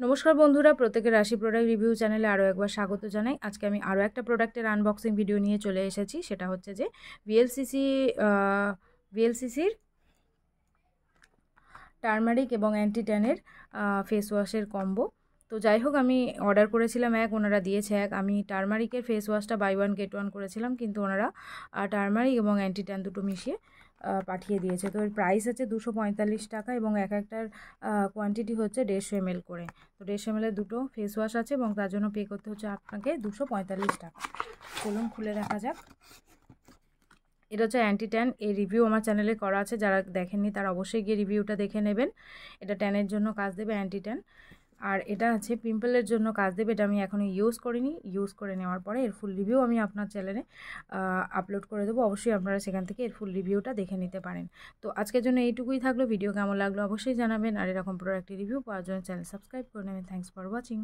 নমস্কার বন্ধুরা, প্রত্যেকের রাশি প্রোডাক্ট রিভিউ চ্যানেলে আরও একবার স্বাগত জানাই। আজকে আমি আরও একটা প্রোডাক্টের আনবক্সিং ভিডিও নিয়ে চলে এসেছি। সেটা হচ্ছে যে ভিএলসিসির টার্মারিক এবং অ্যান্টি ট্যানের ফেস ওয়াশের কম্বো। তো যাই হোক, আমি অর্ডার করেছিলাম এক, ওনারা দিয়েছে এক। আমি টার্মারিকের ফেস ওয়াশটা বাই ওয়ান গেট ওয়ান করেছিলাম, কিন্তু ওনারা টার্মারিক এবং অ্যান্টি ট্যান দুটো মিশিয়ে পাঠিয়ে দিয়েছে। তো এর প্রাইস আছে 245 টাকা এবং এক একটার কোয়ান্টিটি হচ্ছে 150 ml করে। তো 150 ml দুটো ফেস ওয়াশ আছে এবং তার জন্য পে করতে হচ্ছে আপনাকে 245 টাকা। চলুন খুলে দেখা যাক। এটা হচ্ছে অ্যান্টি ট্যান। এই রিভিউ আমার চ্যানেলে করা আছে, যারা দেখেননি তারা অবশ্যই গিয়ে রিভিউটা দেখে নেবেন। এটা ট্যানের জন্য কাজ দেবে, অ্যান্টি ট্যান। আর এটা আছে পিম্পলের জন্য কাজ দেবে। এটা আমি এখনও ইউজ করিনি, ইউজ করে নেওয়ার পরে এর ফুল রিভিউ আমি আপনার চ্যানেলে আপলোড করে দেবো। অবশ্যই আপনারা সেখান থেকে এর ফুল রিভিউটা দেখে নিতে পারেন। তো আজকের জন্য এইটুকুই থাকলো। ভিডিও কেমন লাগলো অবশ্যই জানাবেন, আর এরকম প্রোডাক্টের রিভিউ পাওয়ার জন্য চ্যানেল সাবস্ক্রাইব করে নেবেন। Thanks for watching.